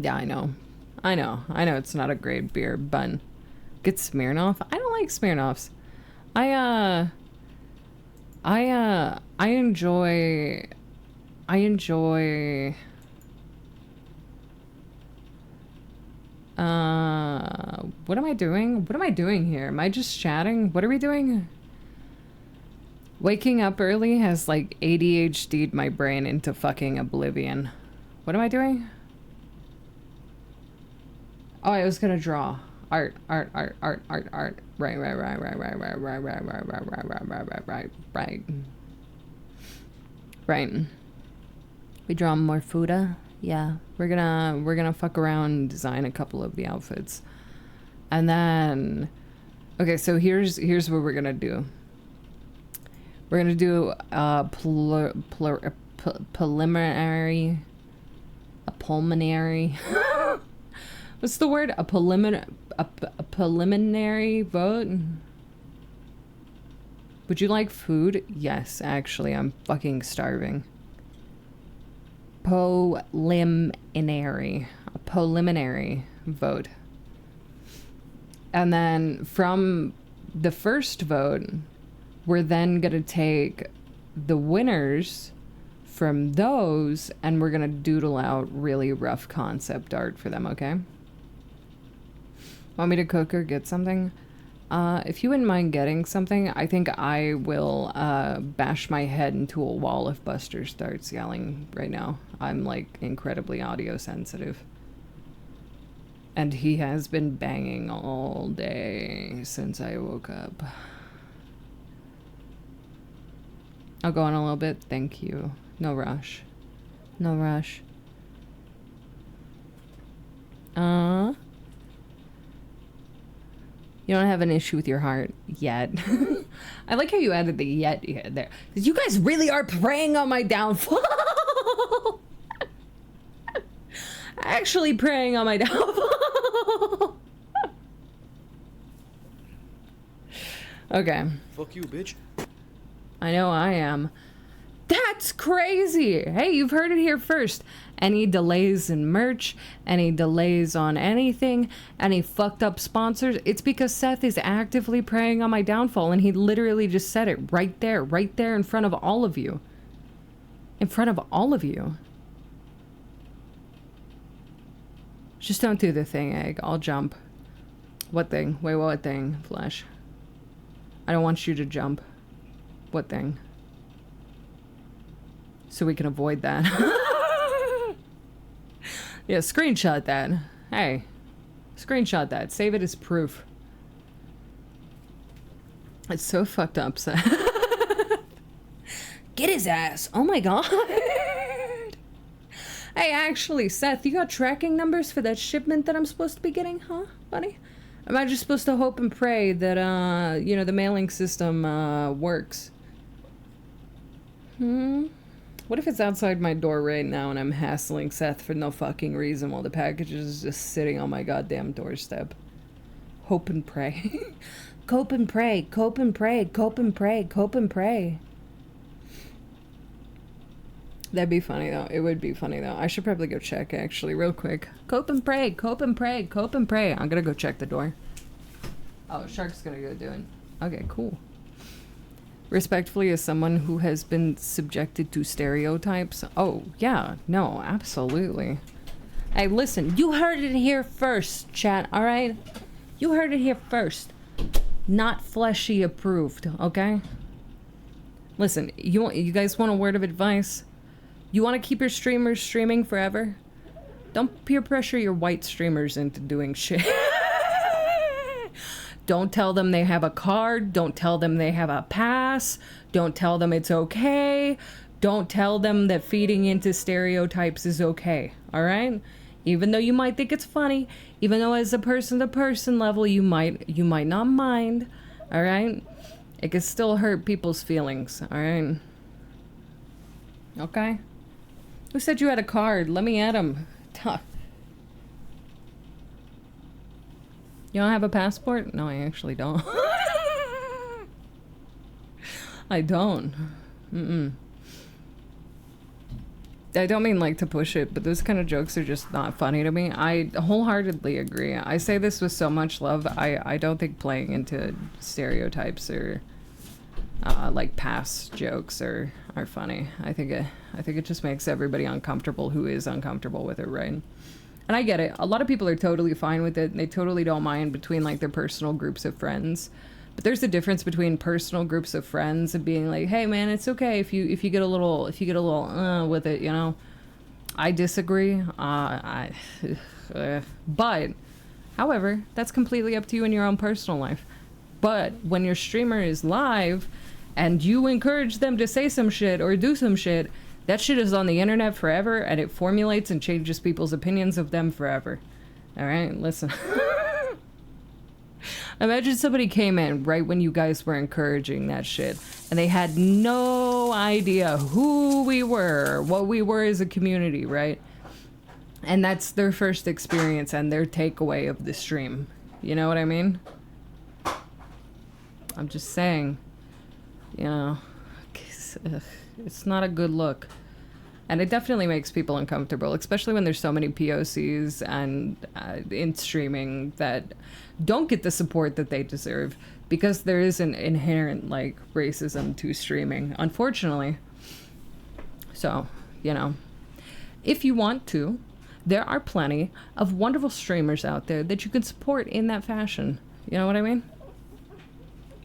Yeah, I know. I know it's not a great beer, but get Smirnoff. I don't like Smirnoffs. I enjoy what am I doing? What am I doing here? Am I just chatting? What are we doing? Waking up early has like ADHD'd my brain into fucking oblivion. What am I doing? Oh, I was gonna draw. Art. Right. We draw more Fuda. Yeah. We're gonna fuck around and design a couple of the outfits. And then okay, so here's what we're gonna do. We're gonna do a preliminary what's the word? A preliminary vote? Would you like food? Yes, actually, I'm fucking starving. Preliminary. A preliminary vote. And then from the first vote, we're then gonna take the winners from those and we're gonna doodle out really rough concept art for them, okay? Want me to cook or get something? If you wouldn't mind getting something, I think I will bash my head into a wall if Buster starts yelling right now. I'm like incredibly audio sensitive. And he has been banging all day since I woke up. I'll go on a little bit. Thank you. No rush. No rush. You don't have an issue with your heart yet. I like how you added the yet there. You guys really are preying on my downfall. Actually preying on my downfall. Okay. Fuck you, bitch. I know I am. That's crazy! Hey, you've heard it here first. Any delays in merch, any delays on anything, any fucked up sponsors, it's because Seth is actively preying on my downfall, and he literally just said it right there in front of all of you. In front of all of you. Just don't do the thing, Egg. I'll jump. What thing? Wait, what thing? Flesh. I don't want you to jump. What thing? So we can avoid that. Yeah, screenshot that. Hey, screenshot that. Save it as proof. It's so fucked up, Seth. Get his ass. Oh my god. Hey, actually, Seth, you got tracking numbers for that shipment that I'm supposed to be getting, huh, buddy? Am I just supposed to hope and pray that, you know, the mailing system, works? What if it's outside my door right now and I'm hassling Seth for no fucking reason while the package is just sitting on my goddamn doorstep? Hope and pray. Cope and pray, cope and pray, cope and pray, cope and pray. That'd be funny though. It would be funny though. I should probably go check actually real quick. Cope and pray, cope and pray, cope and pray. I'm gonna go check the door. Oh, Shark's gonna go do it. Okay, cool. Respectfully, as someone who has been subjected to stereotypes. Oh, yeah. No, absolutely. Hey, listen. You heard it here first, chat, alright? You heard it here first. Not fleshy approved, okay? Listen, you guys want a word of advice? You want to keep your streamers streaming forever? Don't peer pressure your white streamers into doing shit. Don't tell them they have a card. Don't tell them they have a pass. Don't tell them it's okay. Don't tell them that feeding into stereotypes is okay, alright? Even though you might think it's funny, even though as a person-to-person level you might not mind, alright? It can still hurt people's feelings, alright? Okay? Who said you had a card? Let me at him. You don't have a passport? No, I actually don't. I don't. I don't mean like to push it, but those kind of jokes are just not funny to me. I wholeheartedly agree. I say this with so much love. I don't think playing into stereotypes or like past jokes are funny. I think it just makes everybody uncomfortable who is uncomfortable with it, right? And I get it. A lot of people are totally fine with it. And they totally don't mind between like their personal groups of friends. But there's a difference between personal groups of friends and being like, hey man, it's okay if you get a little with it, you know. I disagree. But however, that's completely up to you in your own personal life. But when your streamer is live and you encourage them to say some shit or do some shit, that shit is on the internet forever, and it formulates and changes people's opinions of them forever. All right, listen. Imagine somebody came in right when you guys were encouraging that shit, and they had no idea who we were, what we were as a community, right? And that's their first experience and their takeaway of the stream. You know what I mean? I'm just saying, you know, it's not a good look. And it definitely makes people uncomfortable, especially when there's so many POCs and in streaming that don't get the support that they deserve, because there is an inherent like racism to streaming, unfortunately. So, you know, if you want to, there are plenty of wonderful streamers out there that you can support in that fashion. You know what I mean?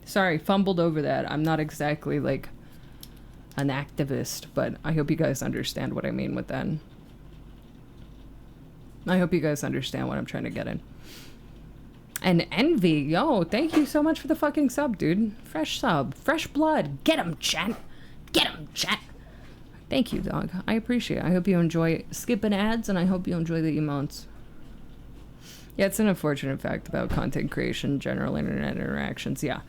Sorry, fumbled over that. I'm not exactly like an activist, but I hope you guys understand what I mean with that. I hope you guys understand what I'm trying to get in. And Envy, yo, thank you so much for the fucking sub, dude. Fresh sub, fresh blood. Get him, chat. Get him, chat. Thank you, dog. I appreciate it. I hope you enjoy skipping ads, and I hope you enjoy the emotes. Yeah, it's an unfortunate fact about content creation, general internet interactions. Yeah.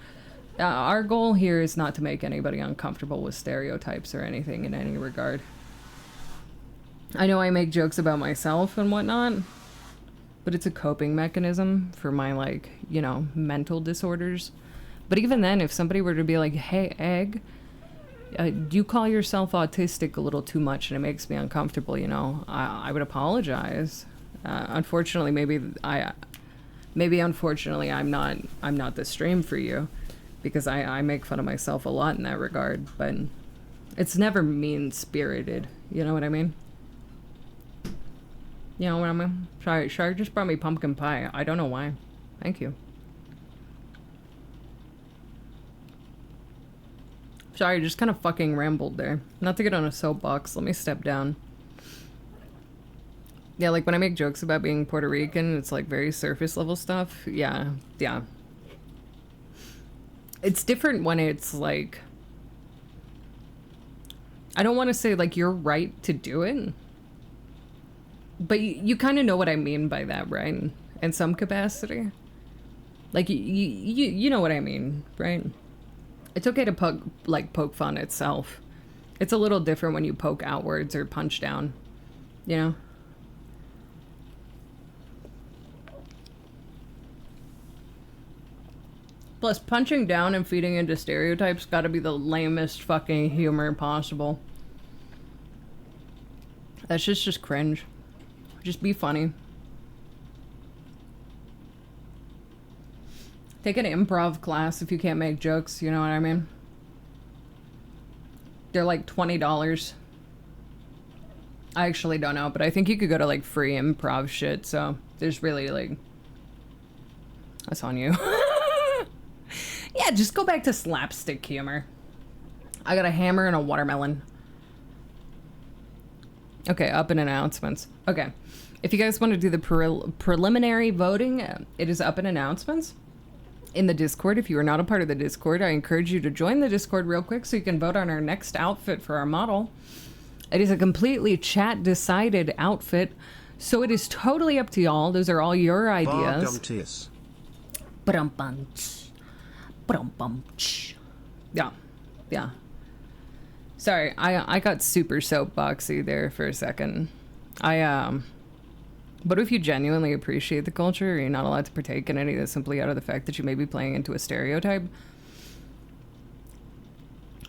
Our goal here is not to make anybody uncomfortable with stereotypes or anything in any regard. I know I make jokes about myself and whatnot, but it's a coping mechanism for my, like, you know, mental disorders. But even then, if somebody were to be like, hey, Egg, you call yourself autistic a little too much and it makes me uncomfortable, you know, I would apologize. Unfortunately, unfortunately, I'm not the stream for you. Because I make fun of myself a lot in that regard, but it's never mean-spirited, you know what I mean? You know what I mean? Sorry, Shark just brought me pumpkin pie. I don't know why. Thank you. Sorry, just kind of fucking rambled there. Not to get on a soapbox, let me step down. Yeah, like when I make jokes about being Puerto Rican, it's like very surface level stuff. Yeah. It's different when it's like, I don't want to say like you're right to do it, but you kind of know what I mean by that, right? In some capacity. Like you know what I mean, right? It's okay to poke fun itself. It's a little different when you poke outwards or punch down, you know? Plus, punching down and feeding into stereotypes gotta be the lamest fucking humor possible. That's just cringe. Just be funny. Take an improv class if you can't make jokes, you know what I mean? They're like $20. I actually don't know, but I think you could go to like free improv shit, so there's really like... That's on you. Yeah, just go back to slapstick humor. I got a hammer and a watermelon. Okay, up in announcements. Okay, if you guys want to do the preliminary voting, it is up in announcements in the Discord. If you are not a part of the Discord, I encourage you to join the Discord real quick so you can vote on our next outfit for our model. It is a completely chat-decided outfit, so it is totally up to y'all. Those are all your ideas. Yeah. Sorry, I got super soapboxy there for a second. But if you genuinely appreciate the culture, you're not allowed to partake in any of this simply out of the fact that you may be playing into a stereotype.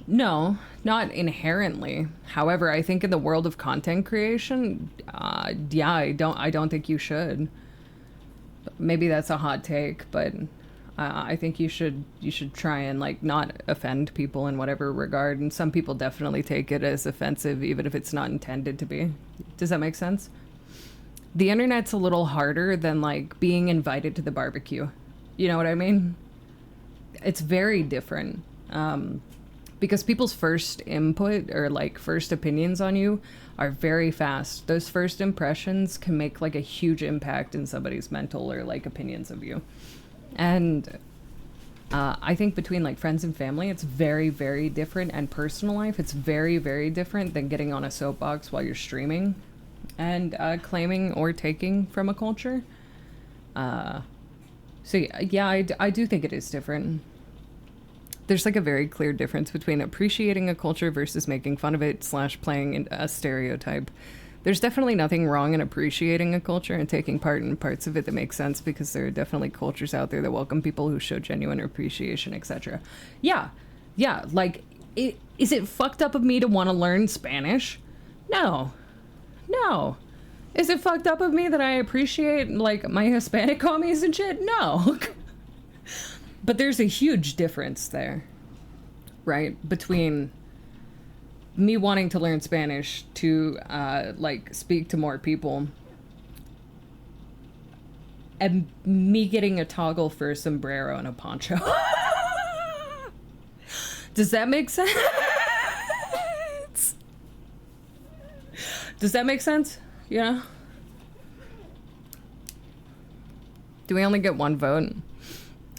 No, Not inherently. However, I think in the world of content creation, yeah, I don't think you should. Maybe that's a hot take, but I think you should try and like not offend people in whatever regard. And some people definitely take it as offensive, even if it's not intended to be. Does that make sense? The internet's a little harder than like being invited to the barbecue. You know what I mean? It's very different. Because people's first input or like first opinions on you are very fast. Those first impressions can make like a huge impact in somebody's mental or like opinions of you. And I think between like friends and family, it's very, very different. And personal life, it's very, very different than getting on a soapbox while you're streaming and claiming or taking from a culture. So yeah, I do think it is different. There's like a very clear difference between appreciating a culture versus making fun of it / playing a stereotype. There's definitely nothing wrong in appreciating a culture and taking part in parts of it that make sense, because there are definitely cultures out there that welcome people who show genuine appreciation, etc. Yeah, like, is it fucked up of me to want to learn Spanish? No. Is it fucked up of me that I appreciate, like, my Hispanic homies and shit? No. But there's a huge difference there, right? Between me wanting to learn Spanish to, like, speak to more people and me getting a toggle for a sombrero and a poncho. Does that make sense? Does that make sense? Yeah? Do we only get one vote?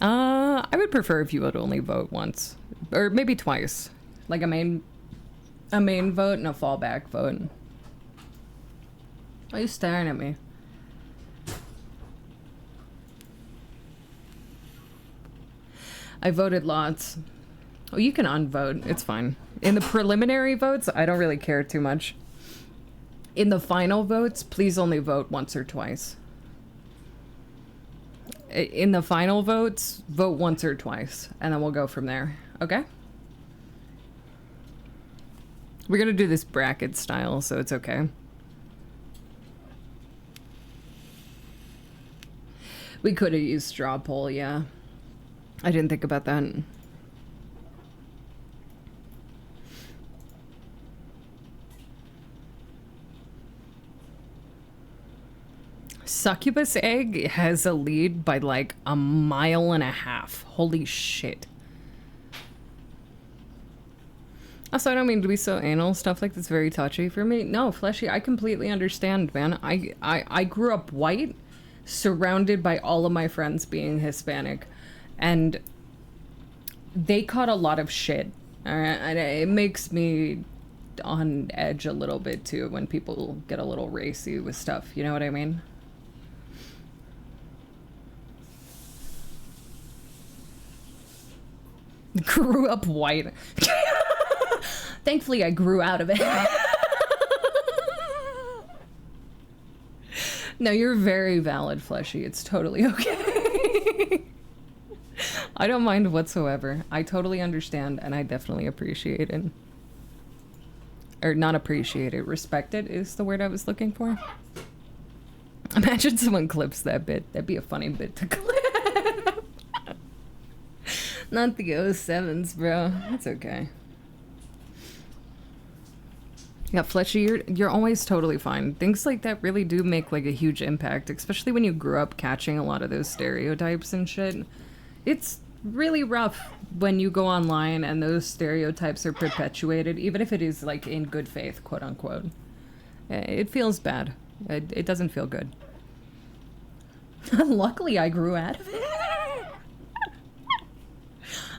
I would prefer if you would only vote once. Or maybe twice. Like a main vote and a fallback vote. Why are you staring at me? I voted lots. Oh, you can unvote. It's fine. In the preliminary votes, I don't really care too much. In the final votes, please only vote once or twice. In the final votes, vote once or twice, and then we'll go from there. Okay? We're gonna do this bracket style, so it's okay. We could have used straw poll, yeah. I didn't think about that. Succubus egg has a lead by like 1.5 miles. Holy shit. Also, I don't mean to be so anal. Stuff like that's very touchy for me. No, Fleshy, I completely understand, man. I grew up white, surrounded by all of my friends being Hispanic, and they caught a lot of shit. And it makes me on edge a little bit too when people get a little racy with stuff. You know what I mean? Grew up white. Thankfully, I grew out of it. No, you're very valid, Fleshy. It's totally okay. I don't mind whatsoever. I totally understand, and I definitely appreciate it. Or not appreciate it. Respect it is the word I was looking for. Imagine someone clips that bit. That'd be a funny bit to clip. Not the 07s, bro. That's okay. Yeah, Fletchy, you're always totally fine. Things like that really do make like a huge impact, especially when you grew up catching a lot of those stereotypes and shit. It's really rough when you go online and those stereotypes are perpetuated, even if it is like in good faith, quote unquote. It feels bad. It doesn't feel good. Luckily, I grew out of it.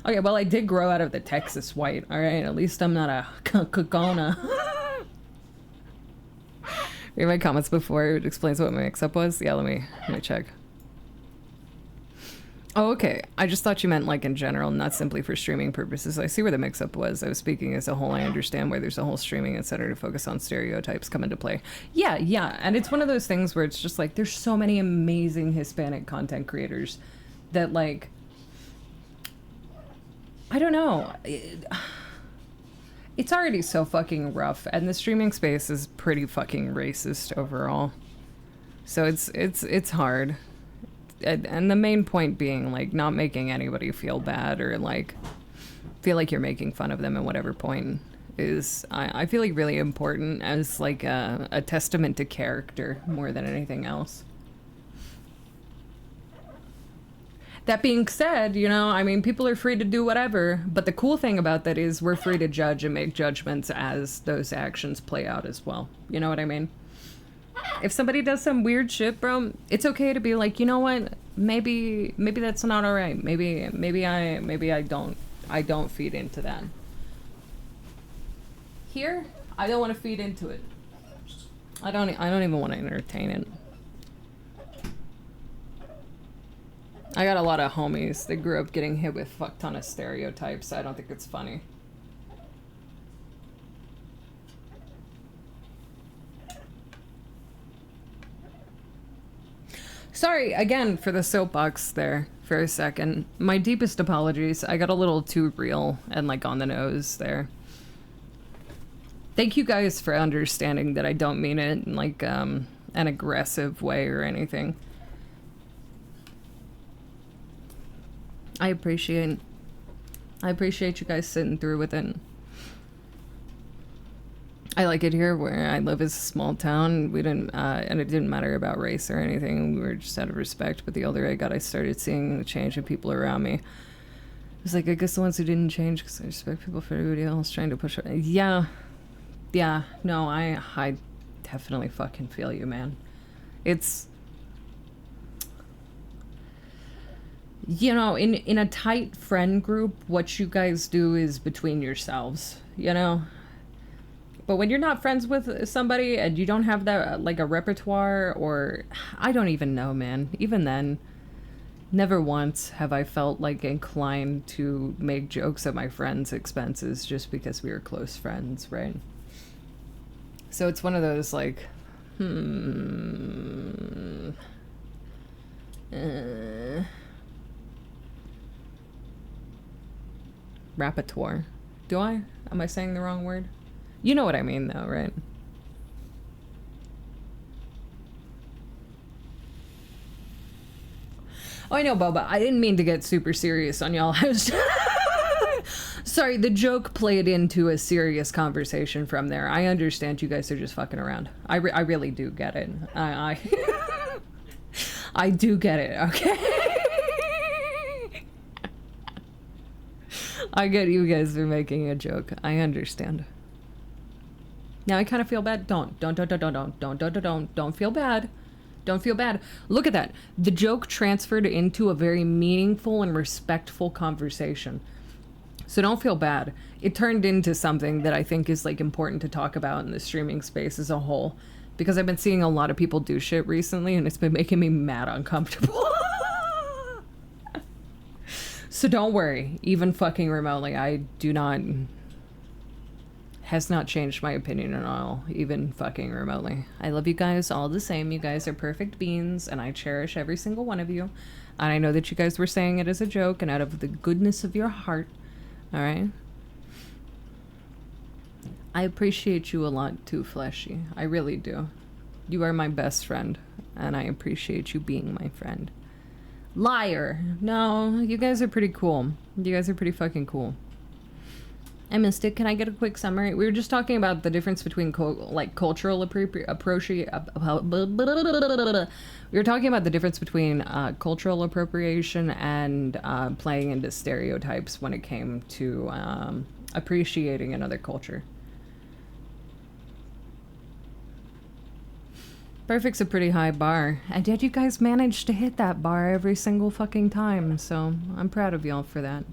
Okay, well, I did grow out of the Texas white, alright? At least I'm not a Cocona. Read my comments before it explains what my mix-up was? Yeah, let me check. Oh, okay. I just thought you meant, like, in general, not simply for streaming purposes. I see where the mix-up was. I was speaking as a whole. I understand why there's a whole streaming, etc. to focus on stereotypes come into play. Yeah, and it's one of those things where it's just, like, there's so many amazing Hispanic content creators that, like... I don't know. It's already so fucking rough, and the streaming space is pretty fucking racist overall. So it's hard. And the main point being, like, not making anybody feel bad or, like, feel like you're making fun of them at whatever point is, I feel like, really important as, like, a testament to character more than anything else. That being said, you know, I mean, people are free to do whatever, but the cool thing about that is we're free to judge and make judgments as those actions play out as well. You know what I mean? If somebody does some weird shit, bro, it's okay to be like, you know what? Maybe that's not all right. Maybe I don't feed into that. Here, I don't want to feed into it. I don't even want to entertain it. I got a lot of homies that grew up getting hit with a fuck ton of stereotypes. So I don't think it's funny. Sorry, again, for the soapbox there for a second. My deepest apologies. I got a little too real and, like, on the nose there. Thank you guys for understanding that I don't mean it in, like, an aggressive way or anything. I appreciate you guys sitting through with it. I like it here where I live is a small town. We didn't, and it didn't matter about race or anything. We were just out of respect. But the older I got, I started seeing the change in people around me. It was like, I guess the ones who didn't change because I respect people for everybody else trying to push. Yeah. No, I definitely fucking feel you, man. It's, you know, in a tight friend group, what you guys do is between yourselves, you know? But when you're not friends with somebody and you don't have that, like, a repertoire, or I don't even know, man. Even then, never once have I felt, like, inclined to make jokes at my friends' expenses just because we were close friends, right? So it's one of those, like, repertoire. Do I? Am I saying the wrong word? You know what I mean, though, right? Oh, I know, Boba. I didn't mean to get super serious on y'all. I was sorry, the joke played into a serious conversation from there. I understand you guys are just fucking around. I really do get it. I I do get it, okay? I get you guys are making a joke. I understand. Now I kind of feel bad. Don't feel bad. Don't feel bad. Look at that. The joke transferred into a very meaningful and respectful conversation. So don't feel bad. It turned into something that I think is, like, important to talk about in the streaming space as a whole. Because I've been seeing a lot of people do shit recently and it's been making me mad uncomfortable. So don't worry. Even fucking remotely, I do not... has not changed my opinion at all, even fucking remotely. I love you guys all the same. You guys are perfect beings, and I cherish every single one of you. And I know that you guys were saying it as a joke and out of the goodness of your heart. Alright? I appreciate you a lot too, Fleshy. I really do. You are my best friend, and I appreciate you being my friend. Liar! No, you guys are pretty cool. You guys are pretty fucking cool. I missed it. Can I get a quick summary? We were just talking about the difference between cultural appropriation. We were talking about the difference between cultural appropriation and playing into stereotypes when it came to appreciating another culture. Perfect's a pretty high bar, and yet you guys managed to hit that bar every single fucking time, so I'm proud of y'all for that.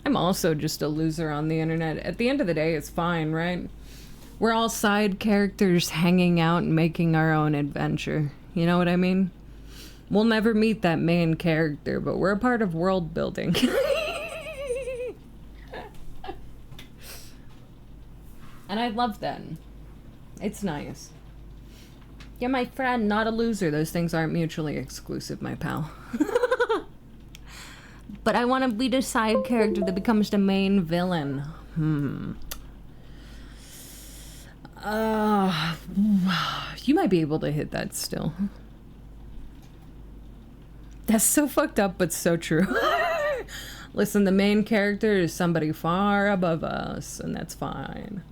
I'm also just a loser on the internet. At the end of the day, it's fine, right? We're all side characters hanging out and making our own adventure. You know what I mean? We'll never meet that main character, but we're a part of world building. And I love that. It's nice. You're my friend, not a loser. Those things aren't mutually exclusive, my pal. But I want to be the side character that becomes the main villain. You might be able to hit that still. That's so fucked up, but so true. Listen, the main character is somebody far above us, and that's fine.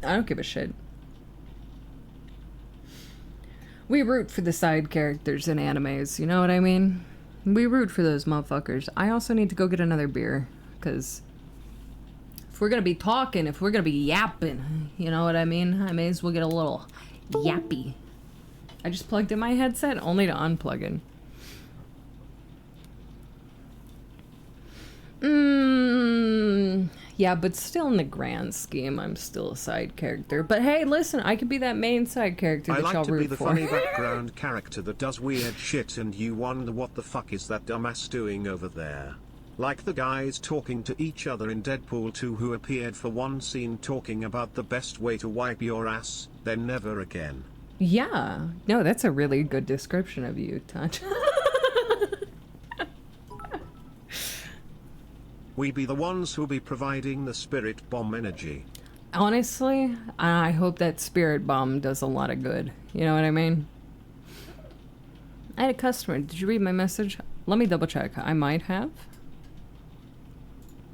I don't give a shit. We root for the side characters in animes, you know what I mean? We root for those motherfuckers. I also need to go get another beer, because if we're gonna be talking, if we're gonna be yapping, you know what I mean? I may as well get a little yappy. I just plugged in my headset, only to unplug it. Yeah, but still in the grand scheme, I'm still a side character. But hey, listen, I could be that main side character that y'all root for. I like to be the funny background character that does weird shit and you wonder what the fuck is that dumbass doing over there. Like the guys talking to each other in Deadpool 2 who appeared for one scene talking about the best way to wipe your ass, then never again. Yeah. No, that's a really good description of you, Touch. We be the ones who be providing the spirit bomb energy. Honestly, I hope that spirit bomb does a lot of good. You know what I mean? I had a customer. Did you read my message? Let me double check. I might have.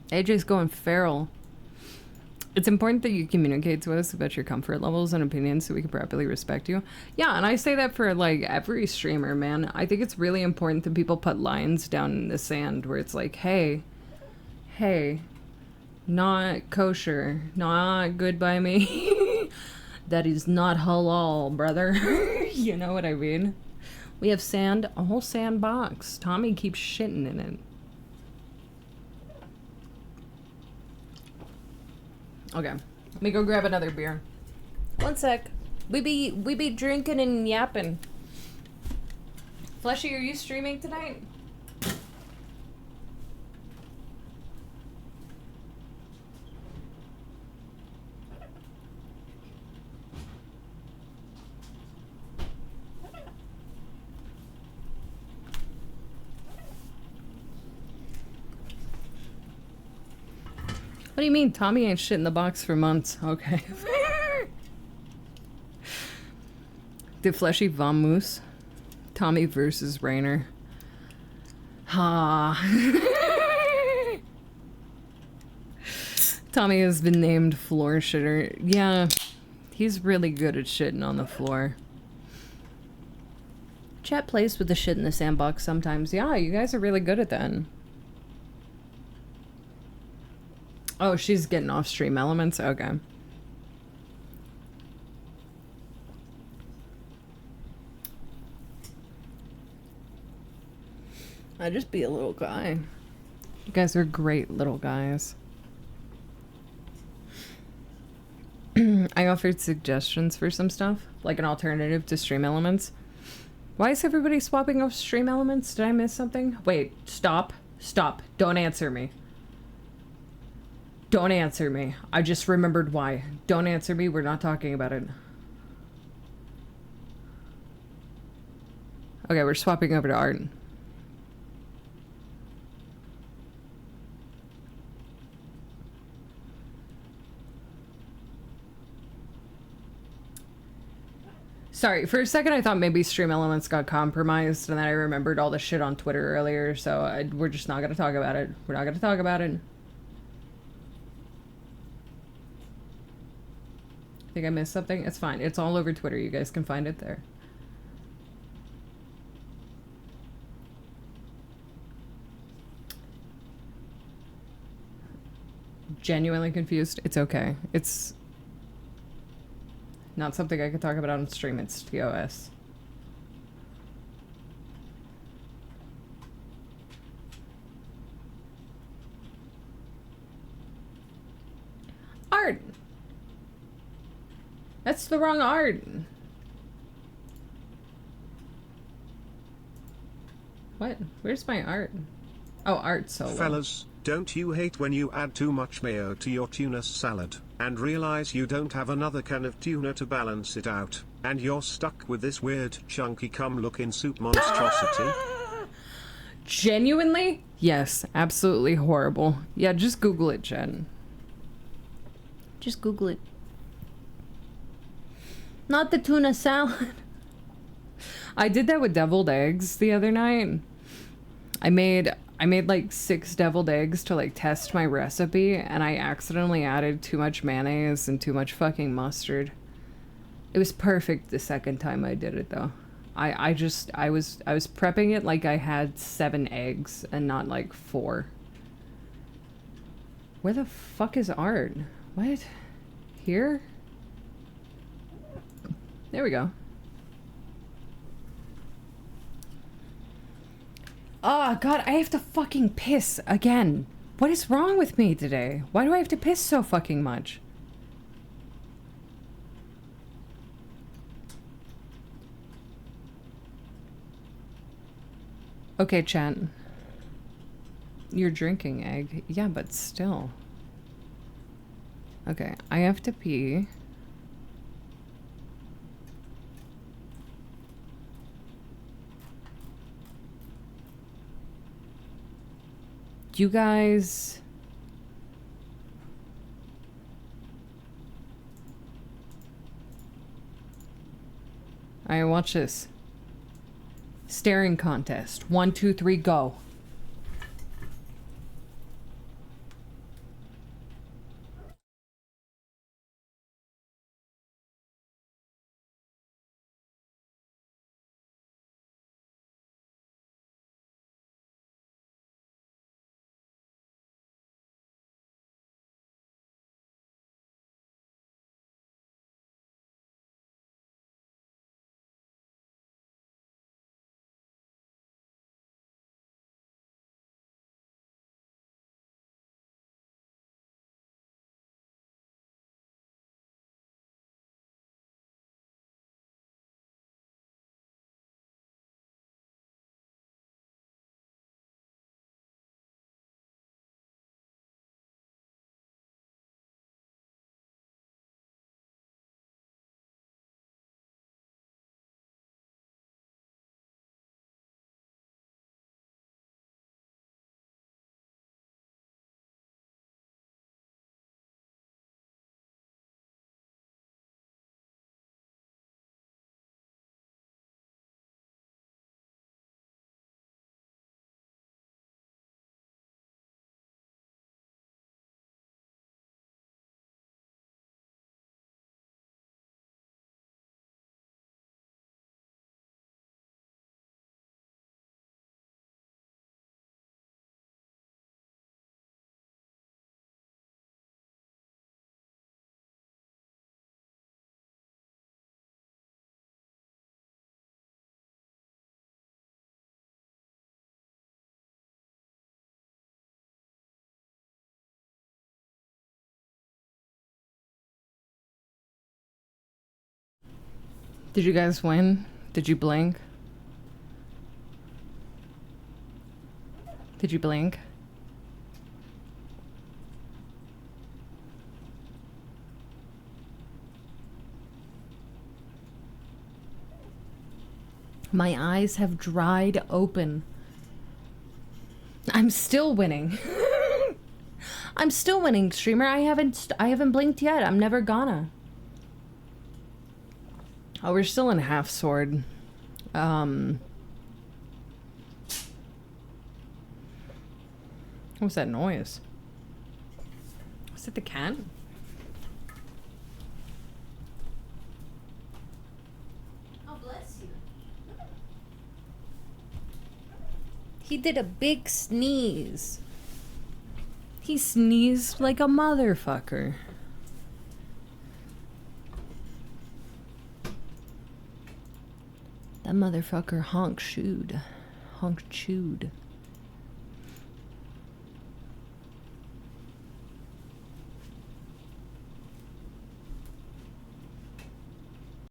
AJ's going feral. It's important that you communicate to us about your comfort levels and opinions so we can properly respect you. Yeah, and I say that for like every streamer, man. I think it's really important that people put lines down in the sand where it's like, hey, not kosher, not good by me. That is not halal, brother. You know what I mean? We have sand, a whole sand box. Tommy keeps shitting in it. Okay, let me go grab another beer. One sec. We be drinking and yapping. Fleshy, are you streaming tonight? What do you mean? Tommy ain't shit in the box for months. Okay. The Fleshy Vamoose. Tommy versus Rainer. Ha. Tommy has been named floor shitter. Yeah, he's really good at shitting on the floor. Chat plays with the shit in the sandbox sometimes. Yeah, you guys are really good at that. Oh, she's getting off stream elements? Okay. I just be a little guy. You guys are great little guys. I offered suggestions for some stuff, like an alternative to stream elements. Why is everybody swapping off stream elements? Did I miss something? Wait, stop. Stop. Don't answer me. Don't answer me. I just remembered why. Don't answer me. We're not talking about it. Okay, we're swapping over to art. Sorry, for a second I thought maybe stream elements got compromised, and then I remembered all the shit on Twitter earlier, so we're just not gonna talk about it. We're not gonna talk about it. Think I missed something? It's fine. It's all over Twitter. You guys can find it there. Genuinely confused. It's okay. It's not something I could talk about on stream. It's TOS. Art! That's the wrong art. What? Where's my art? Oh, art solo. Fellas, don't you hate when you add too much mayo to your tuna salad, and realize you don't have another can of tuna to balance it out? And you're stuck with this weird chunky cum looking soup monstrosity? Genuinely? Yes, absolutely horrible. Yeah, just Google it, Jen. Just Google it. Not the tuna salad. I did that with deviled eggs the other night. I made like 6 deviled eggs to like test my recipe, and I accidentally added too much mayonnaise and too much fucking mustard. It was perfect the second time I did it though. I was prepping it like I had 7 eggs and not like 4. Where the fuck is Art? What? Here? There we go. Oh god, I have to fucking piss again. What is wrong with me today? Why do I have to piss so fucking much? Okay, chat. You're drinking egg. Yeah, but still. Okay, I have to pee. You guys... Alright, watch this. Staring contest. 1, 2, 3, go. Did you guys win? Did you blink? Did you blink? My eyes have dried open. I'm still winning. I'm still winning, streamer. I haven't blinked yet. I'm never gonna. Oh, we're still in half sword. What was that noise? Was it the cat? Oh, bless you. He did a big sneeze. He sneezed like a motherfucker. That motherfucker honk chewed. Honk chewed.